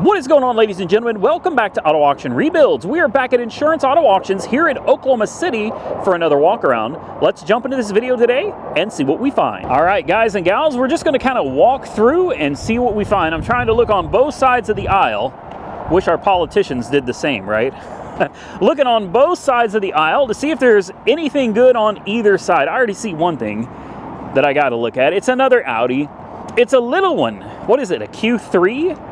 What is going on, ladies and gentlemen? Welcome back to Auto Auction Rebuilds. We are back at Insurance Auto Auctions here in Oklahoma City for another walk around. Let's jump into this video today and see what we find. All right, guys and gals, we're just going to kind of walk through and see what we find. I'm trying to look on both sides of the aisle. Wish our politicians did the same, right? Looking on both sides of the aisle to see if there's anything good on either side. I already see one thing that I got to look at. It's another Audi. It's a little one. What is it, a Q3?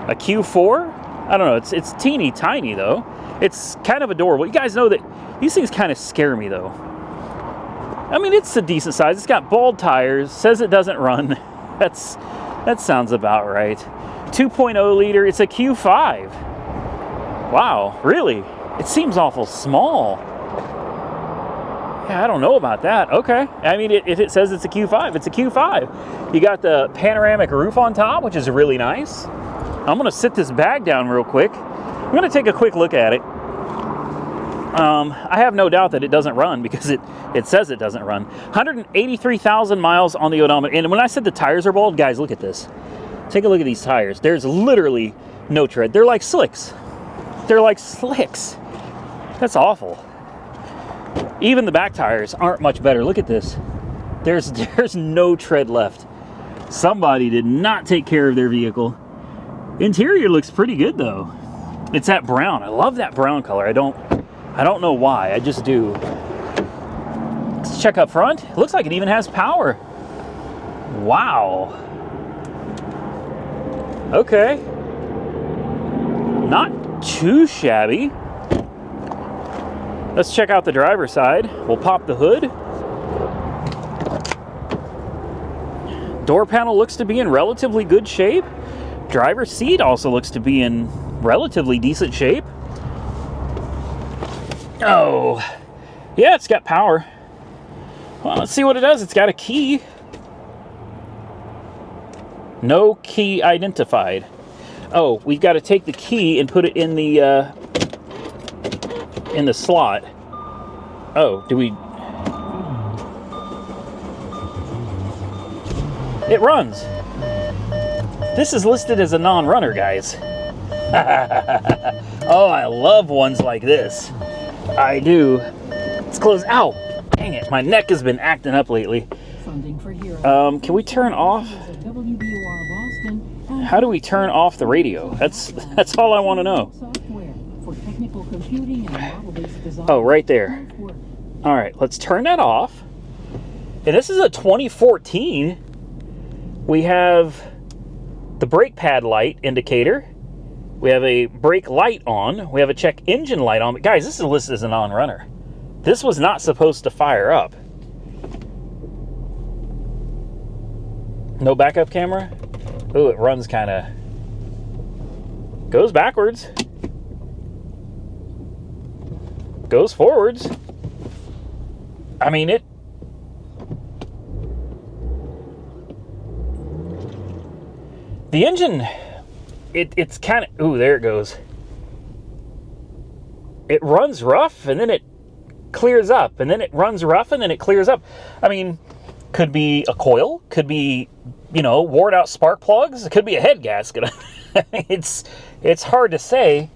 A Q4? I don't know. It's teeny tiny though. It's kind of adorable. You guys know that these things kind of scare me though. I mean, it's a decent size. It's got bald tires. Says it doesn't run. That sounds about right. 2.0 liter. It's a Q5. Wow, really? It seems awful small. Yeah, I don't know about that. Okay. I mean, if it says it's a Q5, it's a Q5. You got the panoramic roof on top, which is really nice. I'm going to sit this bag down real quick. I'm going to take a quick look at it. I have no doubt that it doesn't run because it says it doesn't run. 183,000 miles on the odometer. And when I said the tires are bald, guys, look at this. Take a look at these tires. There's literally no tread. They're like slicks. They're like slicks. That's awful. Even the back tires aren't much better. Look at this. There's no tread left. Somebody did not take care of their vehicle. Interior looks pretty good though. It's that brown. I love that brown color. I don't know why. I just do. Let's check up front. It looks like it even has power. Wow. Okay. Not too shabby. Let's check out the driver's side. We'll pop the hood. Door panel looks to be in relatively good shape. Driver's seat also looks to be in relatively decent shape. Oh, yeah, it's got power. Well, let's see what it does. It's got a key. No key identified. Oh, we've got to take the key and put it in the slot. Oh, do we? It runs. This is listed as a non-runner, guys. Oh, I love ones like this. I do. Let's close. Ow! Dang it, my neck has been acting up lately. Can we turn off? How do we turn off the radio? That's all I want to know. Oh, right there. All right, let's turn that off. And this is a 2014. We have the brake pad light indicator. We have a brake light on. We have a check engine light on. But guys, this is listed as a non-runner. This was not supposed to fire up. No backup camera. Ooh, it runs kind of. Goes backwards. Goes forwards. I mean, it. The engine, it's kind of, ooh, there it goes. It runs rough and then it clears up, and then it runs rough and then it clears up. I mean, could be a coil, could be, you know, worn out spark plugs, it could be a head gasket. It's hard to say.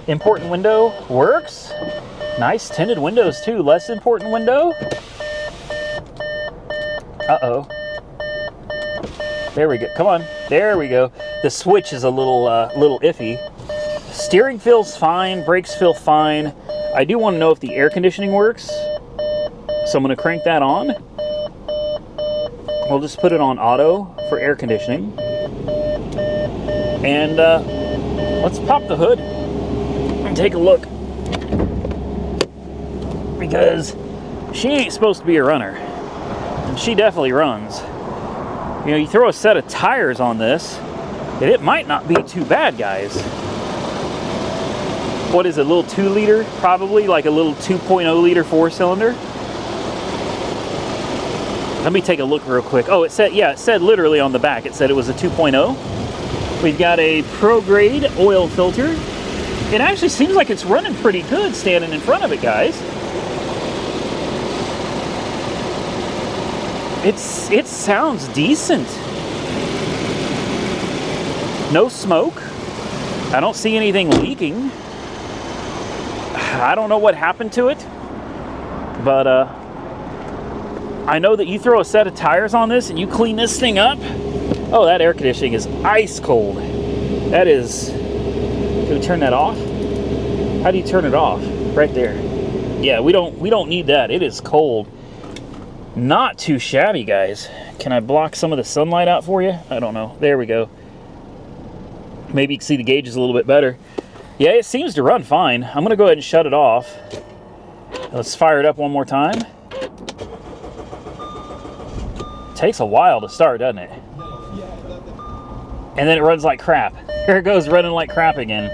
Important window works. Nice tinted windows too. Less important window. Uh-oh. There we go. Come on. There we go. The switch is a little iffy. Steering feels fine. Brakes feel fine. I do want to know if the air conditioning works. So I'm going to crank that on. We'll just put it on auto for air conditioning. And let's pop the hood and take a look. Because she ain't supposed to be a runner. And she definitely runs. You know, you throw a set of tires on this, and it might not be too bad, guys. What is it, a little 2 liter? Probably like a little 2.0 liter 4-cylinder. Let me take a look real quick. Oh, it said literally on the back, it said it was a 2.0. We've got a pro-grade oil filter. It actually seems like it's running pretty good standing in front of it, guys. It sounds decent. No smoke. I don't see anything leaking. I don't know what happened to it, but I know that you throw a set of tires on this and you clean this thing up. Oh, that air conditioning is ice cold. That is, can we turn that off? How do you turn it off? Right there. Yeah, we don't need that. It is cold. Not too shabby, guys. Can I block some of the sunlight out for you? I don't know. There we go. Maybe you can see the gauges a little bit better. Yeah, it seems to run fine. I'm gonna go ahead and shut it off. Let's fire it up one more time. Takes a while to start, doesn't it? And then it runs like crap. Here it goes, running like crap again.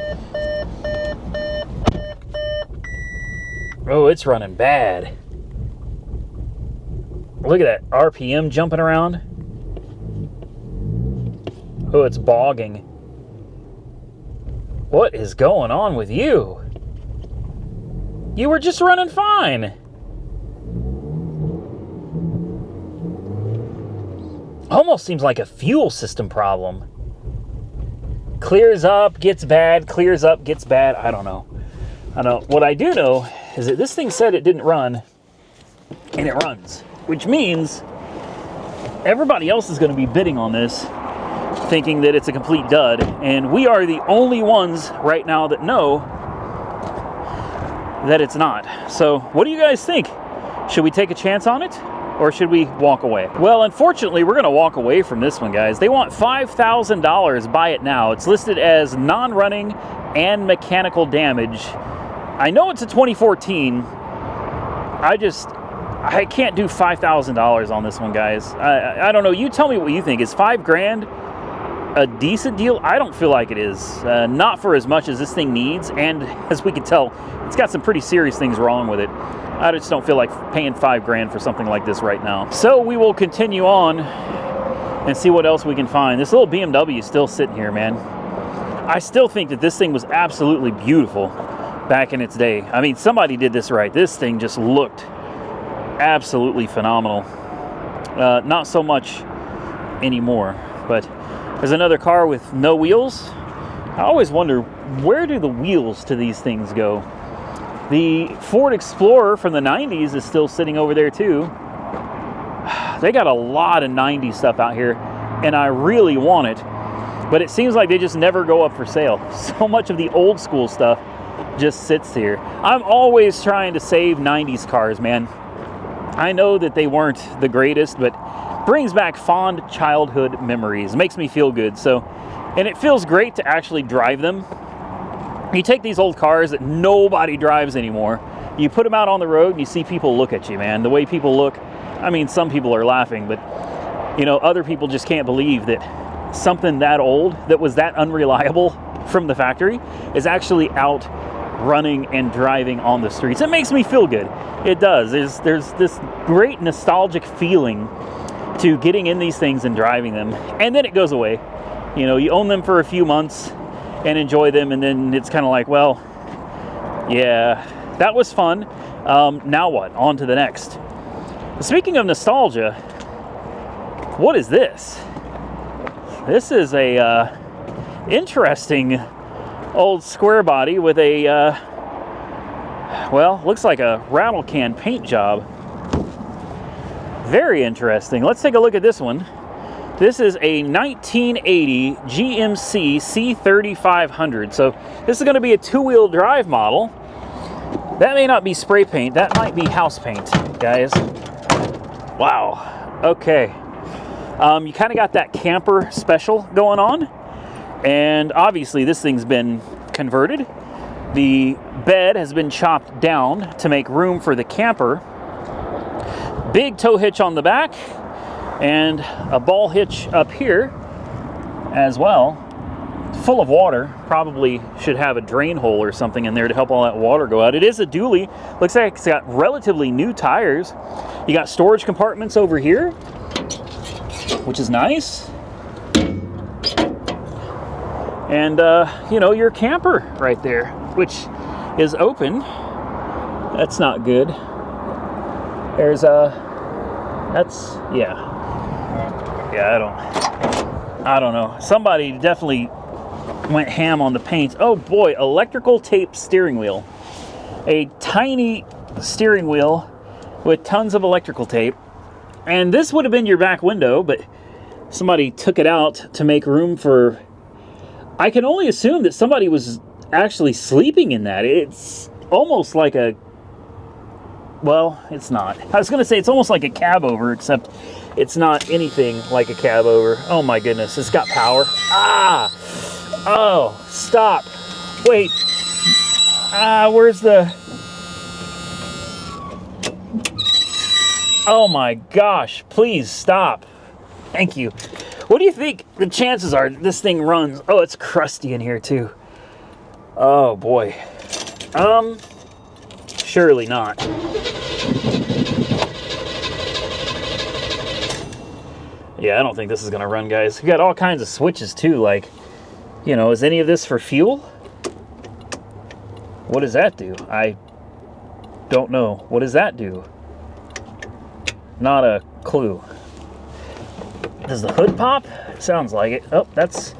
Oh, it's running bad. Look at that RPM jumping around. Oh, it's bogging. What is going on with you? You were just running fine. Almost seems like a fuel system problem. Clears up, gets bad, clears up, gets bad. I don't know. I know. What I do know is that this thing said it didn't run, and it runs, which means everybody else is going to be bidding on this, thinking that it's a complete dud, and we are the only ones right now that know that it's not. So what do you guys think? Should we take a chance on it, or should we walk away? Well, unfortunately, we're gonna walk away from this one, guys. They want $5,000, buy it now. It's listed as non-running and mechanical damage. I know it's a 2014. I can't do $5,000 on this one, guys. I don't know, you tell me what you think. Is $5,000 a decent deal? I don't feel like it is. Not for as much as this thing needs, and as we can tell, it's got some pretty serious things wrong with it. I just don't feel like paying $5,000 for something like this right now. So we will continue on and see what else we can find. This little BMW is still sitting here, man. I still think that this thing was absolutely beautiful back in its day. I mean, somebody did this right. This thing just looked absolutely phenomenal. Not so much anymore, but there's another car with no wheels. I always wonder, where do the wheels to these things go? The Ford Explorer from the 90s is still sitting over there too. They got a lot of 90s stuff out here, and I really want it, but it seems like they just never go up for sale. So much of the old school stuff just sits here. I'm always trying to save 90s cars, man. I know that they weren't the greatest, but brings back fond childhood memories. Makes me feel good. So, and it feels great to actually drive them. You take these old cars that nobody drives anymore, you put them out on the road and you see people look at you, man. The way people look, I mean, some people are laughing, but you know, other people just can't believe that something that old, that was that unreliable from the factory, is actually out running and driving on the streets. It makes me feel good. It does. There's this great nostalgic feeling to getting in these things and driving them, and then it goes away. You know, you own them for a few months and enjoy them, and then it's kind of like, well, yeah, that was fun. Now what? On to the next. Speaking of nostalgia, what is this? This is a interesting old square body with a, well, looks like a rattle can paint job. Very interesting. Let's take a look at this one. This is a 1980 GMC C3500. So this is going to be a two-wheel drive model. That may not be spray paint. That might be house paint, guys. Wow. Okay. You kind of got that camper special going on. And obviously this thing's been converted. The bed has been chopped down to make room for the camper. Big tow hitch on the back, and a ball hitch up here as well, full of water. Probably should have a drain hole or something in there to help all that water go out. It is a dually. Looks like it's got relatively new tires. You got storage compartments over here, which is nice. And you know, your camper right there, which is open. That's not good. There's that's, yeah, I don't know. Somebody definitely went ham on the paint. Oh boy, electrical tape steering wheel. A tiny steering wheel with tons of electrical tape. And this would have been your back window, but somebody took it out to make room for... I can only assume that somebody was actually sleeping in that. It's almost like a... Well, it's not. I was going to say it's almost like a cab over, except it's not anything like a cab over. Oh my goodness, it's got power. Ah! Oh, stop. Wait. Where's the... Oh my gosh, please stop. Thank you. What do you think the chances are this thing runs? Oh, it's crusty in here too. Oh boy. Surely not. Yeah, I don't think this is gonna run, guys. We got all kinds of switches too, like, you know, is any of this for fuel? What does that do? I don't know. What does that do? Not a clue. Does the hood pop? Sounds like it. Oh, that's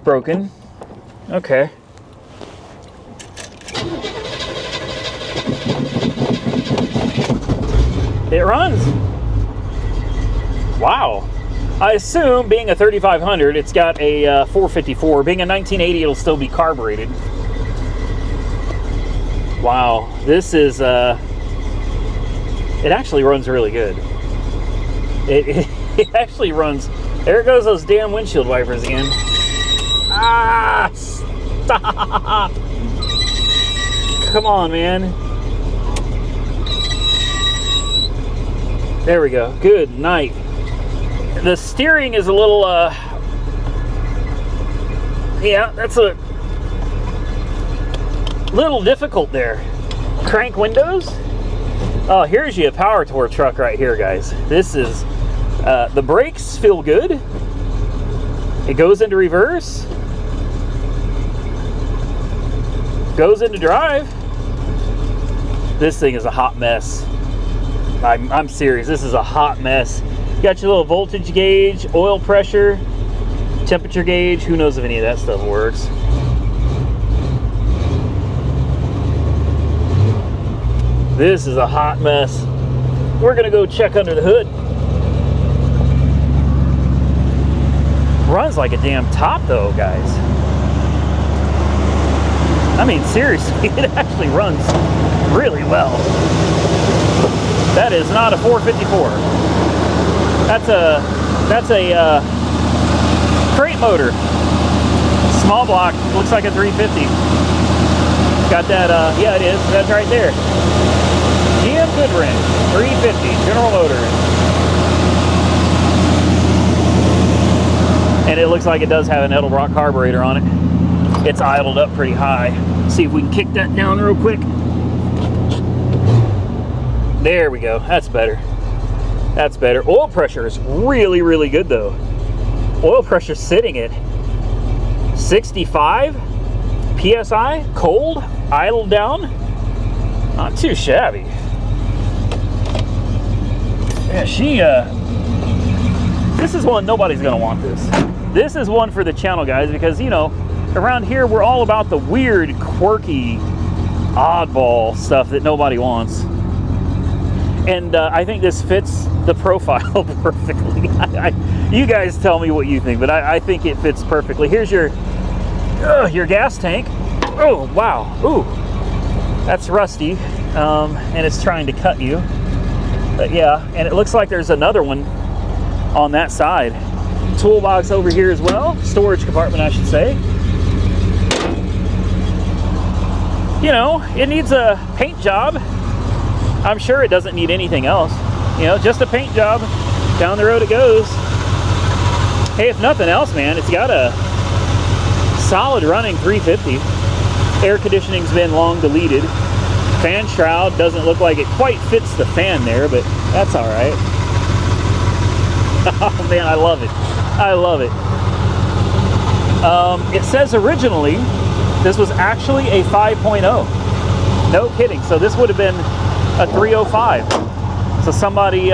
broken. Okay. It runs. Wow. I assume, being a 3500, it's got a 454. Being a 1980, it'll still be carbureted. Wow. This is... It actually runs really good. It actually runs. There goes those damn windshield wipers again. Ah! Stop! Come on, man. There we go. Good night. The steering is a little, yeah, that's a little difficult there. Crank windows. Oh, here's you a power tour truck right here, guys. This is, the brakes feel good. It goes into reverse. Goes into drive. This thing is a hot mess. I'm serious, this is a hot mess. You got your little voltage gauge, oil pressure, temperature gauge. Who knows if any of that stuff works. This is a hot mess. We're gonna go check under the hood. Runs like a damn top though, guys. I mean, seriously, it actually runs really well. That is not a 454. That's a crate motor. Small block, looks like a 350. Got that, yeah it is, that's right there. GM Goodwrench, 350, General Motors. And it looks like it does have an Edelbrock carburetor on it. It's idled up pretty high. See if we can kick that down real quick. There we go, that's better. That's better. Oil pressure is really, really good though. Oil pressure sitting at 65 PSI, cold, idled down. Not too shabby. Yeah, this is one, nobody's gonna want this. This is one for the channel, guys, because, you know, around here we're all about the weird, quirky, oddball stuff that nobody wants. And I think this fits the profile perfectly. You guys tell me what you think, but I think it fits perfectly. Here's your gas tank. Oh, wow. Ooh, that's rusty, and it's trying to cut you. But yeah, and it looks like there's another one on that side. Toolbox over here as well. Storage compartment, I should say. You know, it needs a paint job. I'm sure it doesn't need anything else. You know, just a paint job. Down the road it goes. Hey, if nothing else, man, it's got a solid running 350. Air conditioning's been long deleted. Fan shroud doesn't look like it quite fits the fan there, but that's all right. Oh man, I love it. I love it. It says originally this was actually a 5.0. No kidding. So this would have been a 305. So somebody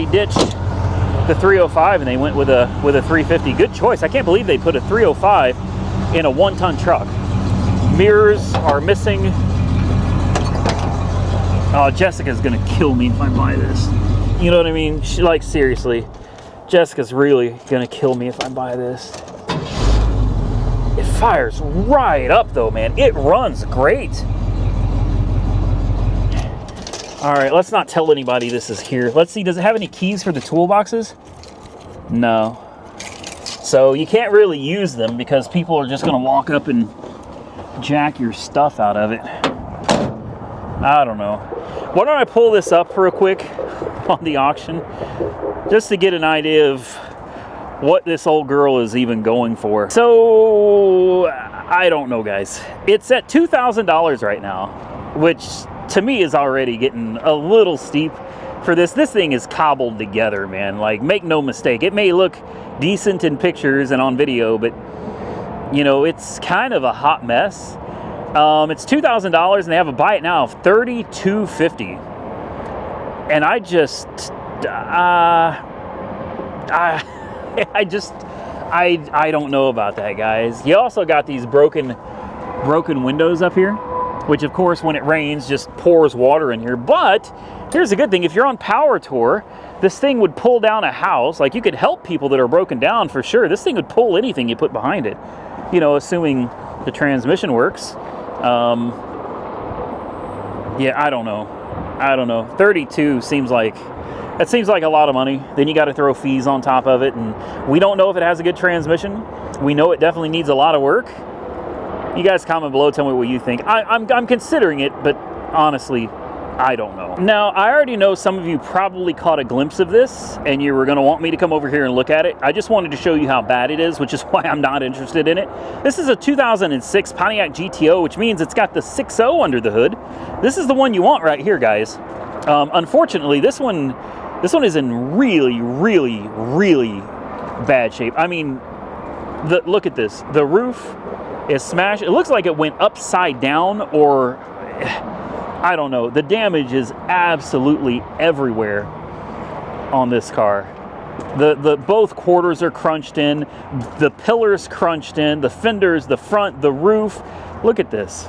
ditched the 305 and they went with a 350. Good choice. I can't believe they put a 305 in a 1-ton truck. Mirrors are missing. Oh, Jessica's gonna kill me if I buy this. You know what I mean? She, like, seriously, Jessica's really gonna kill me if I buy this. It fires right up though, man. It runs great. All right, let's not tell anybody this is here. Let's see, does it have any keys for the toolboxes? No. So you can't really use them because people are just gonna walk up and jack your stuff out of it. I don't know. Why don't I pull this up real quick on the auction just to get an idea of what this old girl is even going for. So I don't know, guys. It's at $2,000 right now, which to me is already getting a little steep for this. This thing is cobbled together, man. Like, make no mistake, it may look decent in pictures and on video, but you know, it's kind of a hot mess. It's $2,000 and they have a buy it now of $3,250. And I don't know about that, guys. You also got these broken windows up here, which of course when it rains just pours water in here. But here's the good thing, if you're on power tour, this thing would pull down a house. Like, you could help people that are broken down for sure. This thing would pull anything you put behind it, you know, assuming the transmission works. Yeah, I don't know. 32 seems like a lot of money. Then you got to throw fees on top of it, and we don't know if it has a good transmission. We know it definitely needs a lot of work. You guys comment below, tell me what you think. I'm considering it, but honestly, I don't know. Now, I already know some of you probably caught a glimpse of this and you were gonna want me to come over here and look at it. I just wanted to show you how bad it is, which is why I'm not interested in it. This is a 2006 Pontiac GTO, which means it's got the 6.0 under the hood. This is the one you want right here, guys. Unfortunately, this one is in really, really, really bad shape. I mean, look at this. The roof is smashed. It looks like it went upside down, or I don't know. The damage is absolutely everywhere on this car. Both quarters are crunched in, the pillars crunched in, the fenders, the front, the roof. Look at this.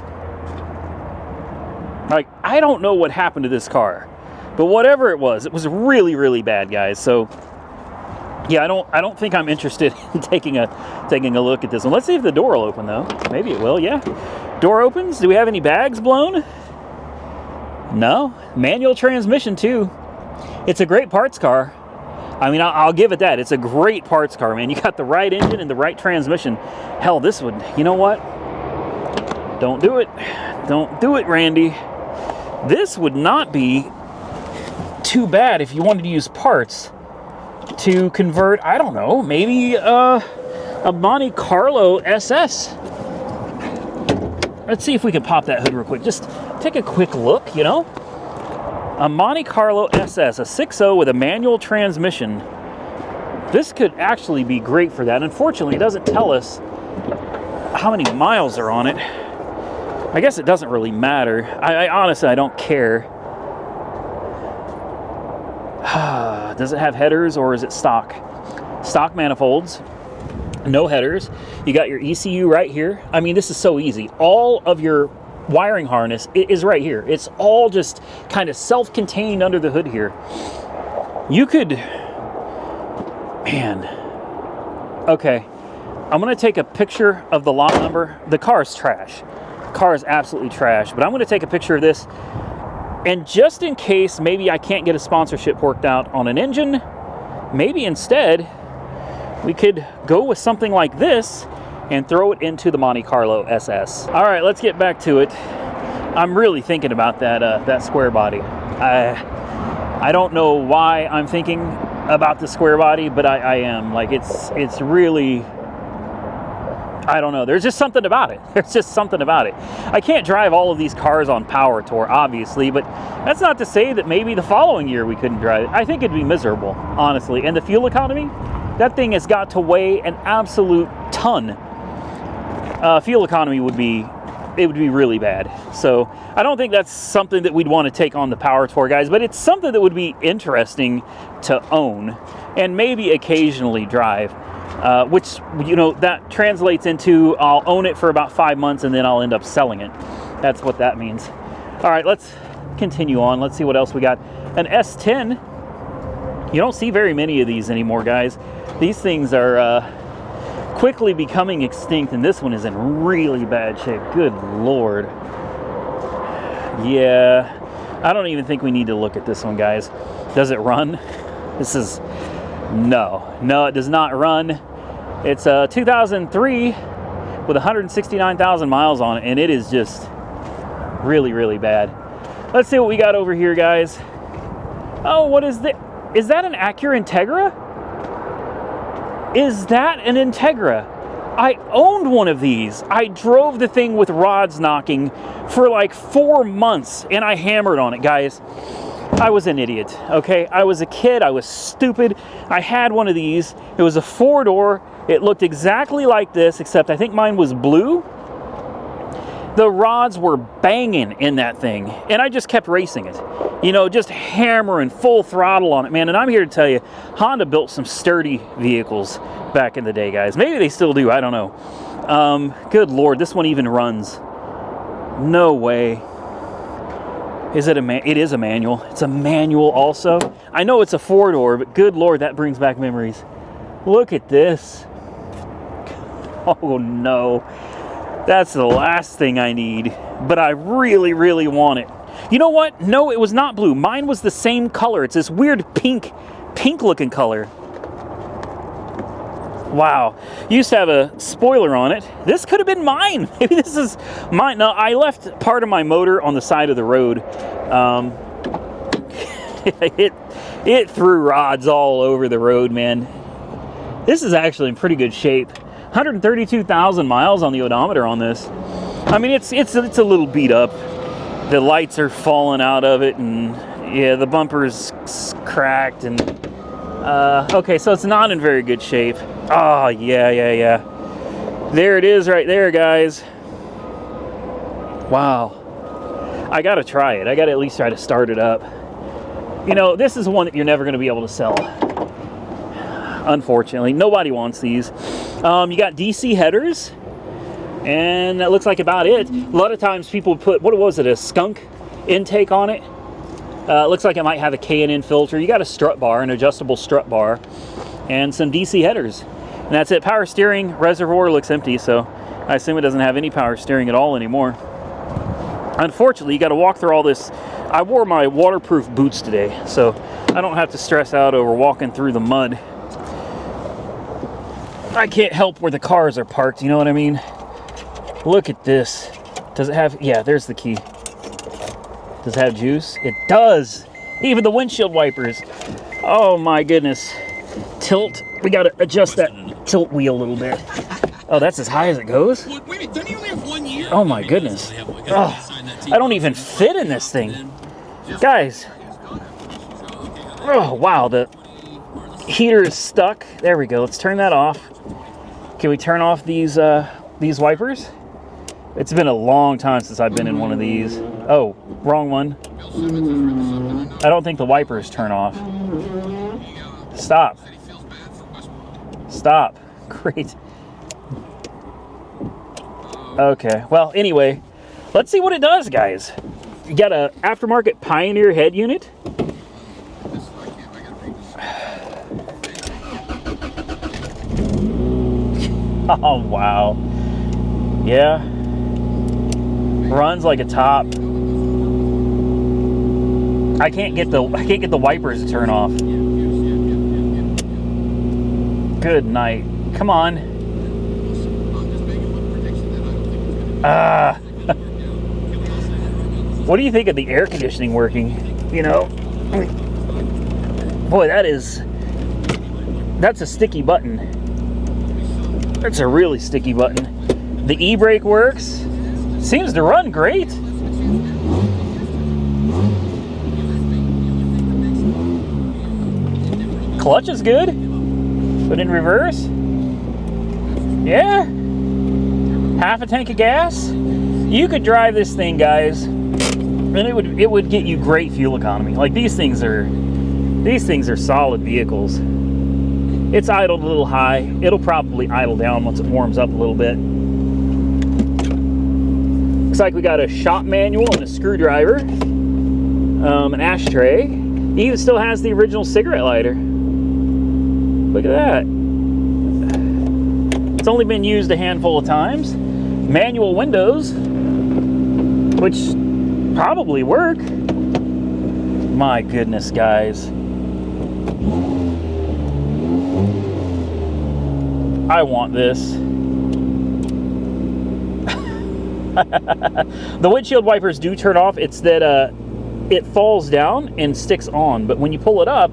Like, I don't know what happened to this car, but whatever it was really, really bad, guys. So yeah, I don't think I'm interested in taking a look at this one. Let's see if the door will open though. Maybe it will. Yeah, door opens. Do we have any bags blown? No. Manual transmission too. It's a great parts car. I mean, I'll give it that. It's a great parts car, man. You got the right engine and the right transmission. Hell, this would, you know what? Don't do it. Don't do it, Randy. This would not be too bad if you wanted to use parts to convert, I don't know, maybe a Monte Carlo SS. Let's see if we can pop that hood real quick. Just take a quick look, you know. A Monte Carlo SS, a 6.0 with a manual transmission. This could actually be great for that. Unfortunately, it doesn't tell us how many miles are on it. I guess it doesn't really matter. I honestly, I don't care. Does it have headers or is it stock? Stock manifolds, no headers. You got your ECU right here. I mean, this is so easy. All of your wiring harness is right here. It's all just kind of self-contained under the hood here. You could, man, okay. I'm gonna take a picture of the lot number. The car is trash. The car is absolutely trash, but I'm gonna take a picture of this. And just in case maybe I can't get a sponsorship worked out on an engine, maybe instead we could go with something like this and throw it into the Monte Carlo SS. All right, let's get back to it. I'm really thinking about that square body. I don't know why I'm thinking about the square body, but I am. Like, it's really, I don't know. There's just something about it. There's just something about it. I can't drive all of these cars on power tour, obviously, but that's not to say that maybe the following year we couldn't drive it. I think it'd be miserable, honestly. And the fuel economy, that thing has got to weigh an absolute ton. Fuel economy would be really bad. So I don't think that's something that we'd want to take on the power tour, guys, but it's something that would be interesting to own. and maybe occasionally drive, which, you know, that translates into I'll own it for about 5 months and then I'll end up selling it. That's what that means. All right, let's continue on. Let's see what else we got. An S10. You don't see very many of these anymore, guys. These things are quickly becoming extinct, and this one is in really bad shape. Good Lord. Yeah, I don't even think we need to look at this one, guys. Does it run? This is, no, it does not run. It's a 2003 with 169,000 miles on it, and it is just really, really bad. Let's see what we got over here, guys. Oh, what is this? Is that an Acura Integra? Is that an Integra? I owned one of these. I drove the thing with rods knocking for like 4 months, and I hammered on it, guys. I was an idiot, okay? I was a kid. I was stupid. I had one of these. It was a 4-door. It looked exactly like this, except I think mine was blue. The rods were banging in that thing, and I just kept racing it. You know, just hammering full throttle on it, man. And I'm here to tell you, Honda built some sturdy vehicles back in the day, guys. Maybe they still do, I don't know. Good Lord, this one even runs. No way. Is it it is a manual. It's a manual also. I know it's a 4-door, but good Lord, that brings back memories. Look at this. Oh no. That's the last thing I need, but I really, really want it. You know what? No, it was not blue. Mine was the same color. It's this weird pink looking color. Wow. Used to have a spoiler on it. This could have been mine. Maybe this is mine. No, I left part of my motor on the side of the road. It threw rods all over the road, man. This is actually in pretty good shape. 132,000 miles on the odometer on this. I mean, it's a little beat up. The lights are falling out of it, and yeah, the bumper's cracked, and okay, so it's not in very good shape. Oh, yeah. There it is right there, guys. Wow. I gotta try it. I gotta at least try to start it up. You know, this is one that you're never gonna be able to sell. Unfortunately, nobody wants these. You got DC headers, and that looks like about it. A lot of times people put, what was it, a skunk intake on it. Looks like it might have a K&N filter. You got a strut bar, an adjustable strut bar, and some DC headers. And that's it. Power steering, reservoir looks empty, so I assume it doesn't have any power steering at all anymore. Unfortunately, you got to walk through all this. I wore my waterproof boots today, so I don't have to stress out over walking through the mud. I can't help where the cars are parked, you know what I mean? Look at this. Does it have, yeah, there's the key. Does it have juice? It does! Even the windshield wipers. Oh my goodness. Tilt. We gotta adjust that tilt wheel a little bit. Oh, that's as high as it goes? Oh my goodness. Oh, I don't even fit in this thing. Guys. Oh, wow, the heater is stuck. There we go. Let's turn that off. Can we turn off these wipers? It's been a long time since I've been in one of these. Oh, wrong one. I don't think the wipers turn off. Stop. Stop. Great. Okay, well, anyway, let's see what it does, guys. You got a aftermarket Pioneer head unit. Oh, wow. Yeah. Runs like a top. I can't get the wipers to turn off. Good night. Come on. What do you think of the air conditioning working? You know? Boy, that's a sticky button. That's a really sticky button. The e-brake works. Seems to run great. Clutch is good. Put in reverse. Yeah. Half a tank of gas. You could drive this thing, guys, and it would get you great fuel economy. Like these things are solid vehicles. It's idled a little high. It'll probably idle down once it warms up a little bit. Looks like we got a shop manual and a screwdriver, an ashtray. He even still has the original cigarette lighter. Look at that. It's only been used a handful of times. Manual windows, which probably work. My goodness, guys. I want this. The windshield wipers do turn off. It's that it falls down and sticks on, but when you pull it up,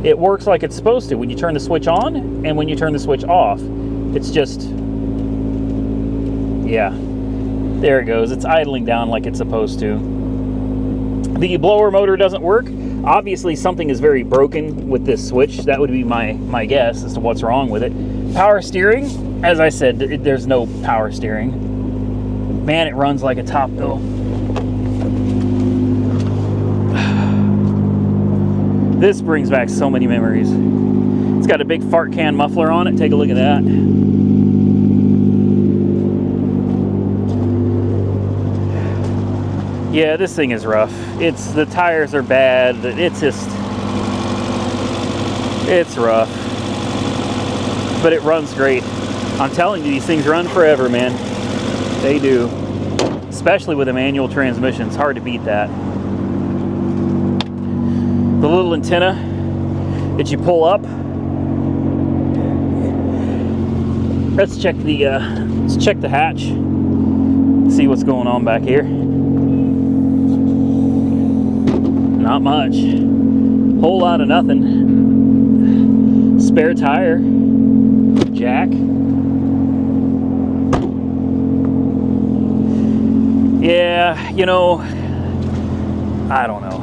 it works like it's supposed to when you turn the switch on and when you turn the switch off. It's just, yeah, there it goes. It's idling down like it's supposed to. The blower motor doesn't work. Obviously something is very broken with this switch. That would be my guess as to what's wrong with it. Power steering, as I said, there's no power steering. Man, it runs like a top though. This brings back so many memories. It's got a big fart can muffler on it. Take a look at that. Yeah, this thing is rough. The tires are bad. It's rough. But it runs great. I'm telling you, these things run forever, man. They do. Especially with a manual transmission. It's hard to beat that. The little antenna that you pull up. Let's check the hatch. See what's going on back here. Not much. Whole lot of nothing. Spare tire. Jack. Yeah, you know, I don't know.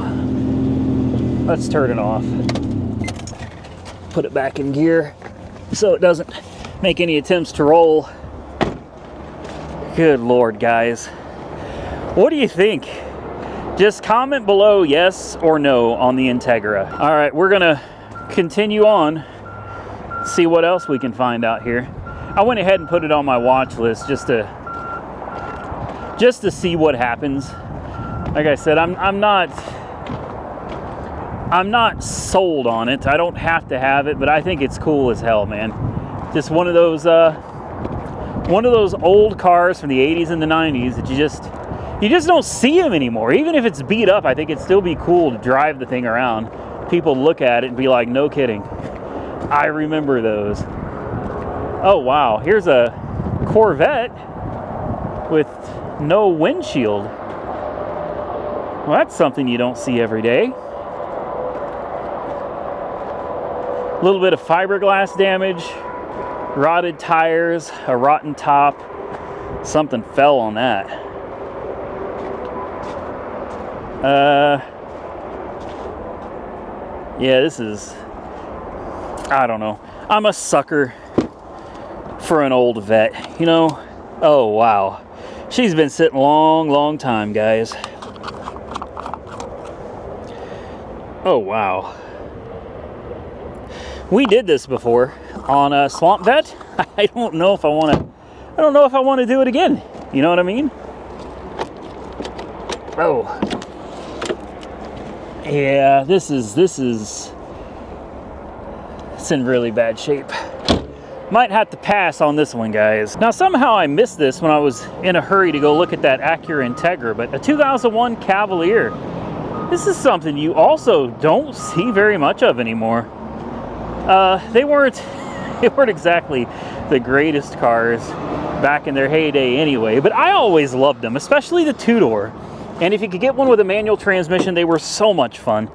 Let's turn it off. Put it back in gear so it doesn't make any attempts to roll. Good Lord, guys. What do you think? Just comment below yes or no on the Integra. All right, we're gonna continue on, see what else we can find out here. I went ahead and put it on my watch list just to see what happens. Like I said, I'm not sold on it. I don't have to have it, but I think it's cool as hell, man. Just one of those old cars from the 80s and the 90s that you just don't see them anymore. Even if it's beat up, I think it'd still be cool to drive the thing around. People look at it and be like, no kidding. I remember those. Oh wow, here's a Corvette with no windshield. Well, that's something you don't see every day. A little bit of fiberglass damage, rotted tires, a rotten top. Something fell on that. Yeah, this is, I don't know. I'm a sucker for an old vet, you know? Oh, wow. She's been sitting a long time, guys. Oh, wow. We did this before on a Swamp Vet. I don't know if I want to do it again. You know what I mean? Oh. Yeah, it's in really bad shape. Might have to pass on this one, guys. Now, somehow I missed this when I was in a hurry to go look at that Acura Integra, but a 2001 Cavalier. This is something you also don't see very much of anymore. They weren't exactly the greatest cars back in their heyday anyway, but I always loved them, especially the two-door. And if you could get one with a manual transmission, they were so much fun.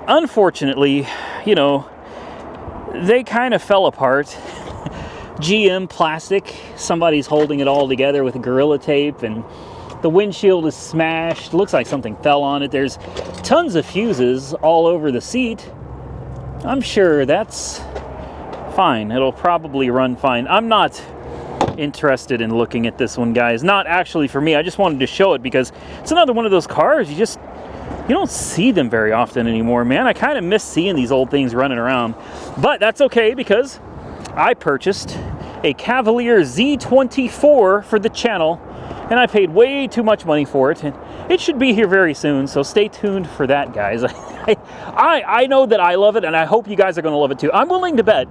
Unfortunately, you know, they kind of fell apart. GM plastic, somebody's holding it all together with Gorilla Tape, and the windshield is smashed. Looks like something fell on it. There's tons of fuses all over the seat. I'm sure that's fine. It'll probably run fine. I'm not interested in looking at this one, guys. Not actually for me. I just wanted to show it because it's another one of those cars you You don't see them very often anymore, man. I kind of miss seeing these old things running around. But that's okay, because I purchased a Cavalier Z24 for the channel, and I paid way too much money for it, and it should be here very soon, so stay tuned for that, guys. I know that I love it, and I hope you guys are going to love it too. I'm willing to bet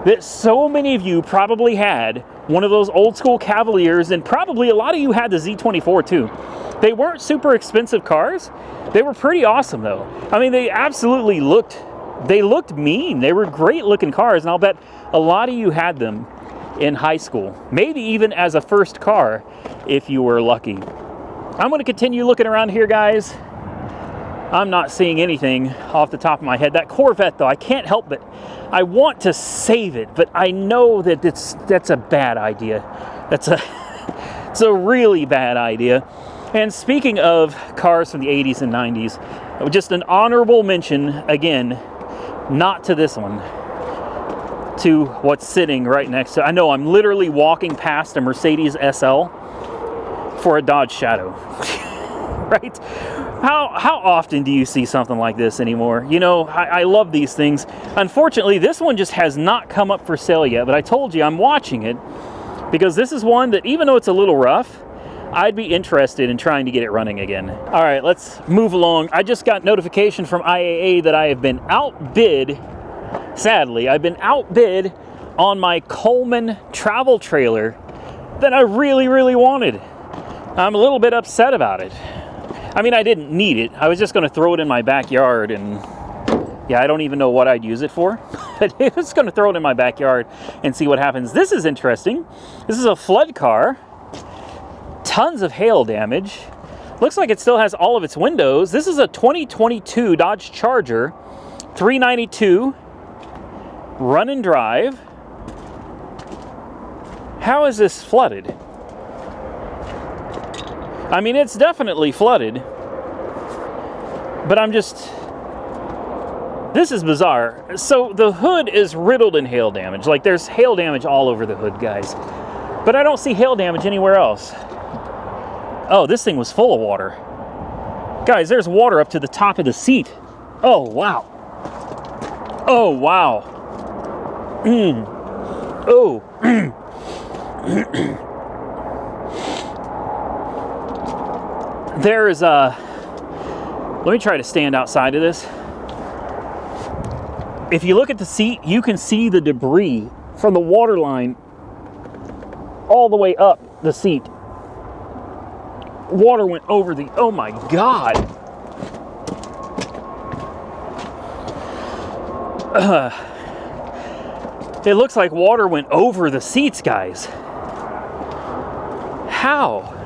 that so many of you probably had one of those old school Cavaliers, and probably a lot of you had the Z24 too. They weren't super expensive cars. They were pretty awesome though. I mean, they absolutely looked mean. They were great looking cars, and I'll bet a lot of you had them in high school, maybe even as a first car if you were lucky. I'm going to continue looking around here, guys. I'm not seeing anything off the top of my head. That Corvette though, I can't help but I want to save it, but I know that that's a bad idea. It's a really bad idea. And speaking of cars from the 80s and 90s, just an honorable mention, again, not to this one, to what's sitting right next to. I know I'm literally walking past a Mercedes SL for a Dodge Shadow, right? How often do you see something like this anymore? You know, I love these things. Unfortunately, this one just has not come up for sale yet, but I told you I'm watching it because this is one that, even though it's a little rough, I'd be interested in trying to get it running again. All right, let's move along. I just got notification from IAA that I have been outbid. Sadly, I've been outbid on my Coleman travel trailer that I really, really wanted. I'm a little bit upset about it. I mean, I didn't need it. I was just going to throw it in my backyard, and yeah, I don't even know what I'd use it for. But I was going to throw it in my backyard and see what happens. This is interesting. This is a flood car. Tons of hail damage. Looks like it still has all of its windows. This is a 2022 Dodge Charger, 392, run and drive. How is this flooded? I mean, it's definitely flooded, but this is bizarre. So the hood is riddled in hail damage. Like, there's hail damage all over the hood, guys. But I don't see hail damage anywhere else. Oh, this thing was full of water. Guys, there's water up to the top of the seat. Oh, wow. Oh, wow. Oh. There is a... Let me try to stand outside of this. If you look at the seat, you can see the debris from the water line all the way up the seat. Water went over the... Oh my God. It looks like water went over the seats, guys. How?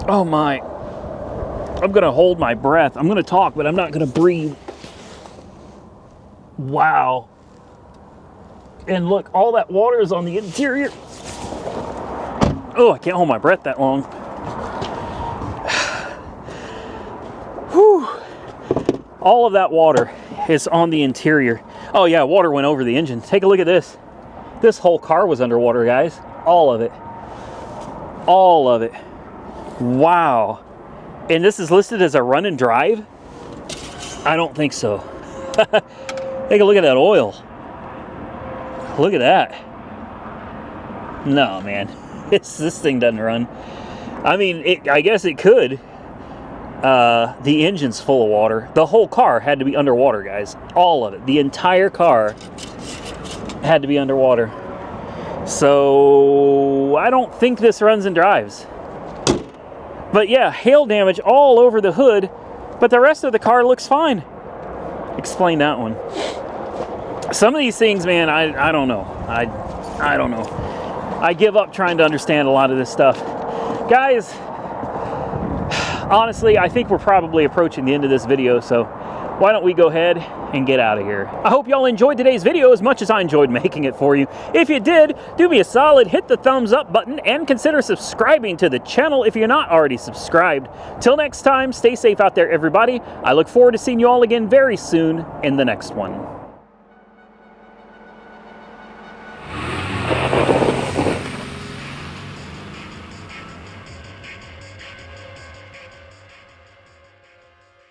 Oh my. I'm gonna hold my breath. I'm gonna talk, but I'm not gonna breathe. Wow. And look, all that water is on the interior. Oh, I can't hold my breath that long. Whew. All of that water is on the interior. Oh yeah, water went over the engine. Take a look at this. This whole car was underwater, guys. All of it. All of it. Wow. And this is listed as a run and drive? I don't think so. Take a look at that oil. Look at that. No, man. This thing doesn't run. I mean, I guess it could. The engine's full of water. The whole car had to be underwater, guys. All of it. The entire car had to be underwater. So I don't think this runs and drives. But yeah, hail damage all over the hood, but the rest of the car looks fine. Explain that one. Some of these things, man, I don't know. I don't know. I give up trying to understand a lot of this stuff. Guys, honestly, I think we're probably approaching the end of this video, so why don't we go ahead and get out of here. I hope y'all enjoyed today's video as much as I enjoyed making it for you. If you did, do me a solid, hit the thumbs up button, and consider subscribing to the channel if you're not already subscribed. Till next time, stay safe out there, everybody. I look forward to seeing you all again very soon in the next one.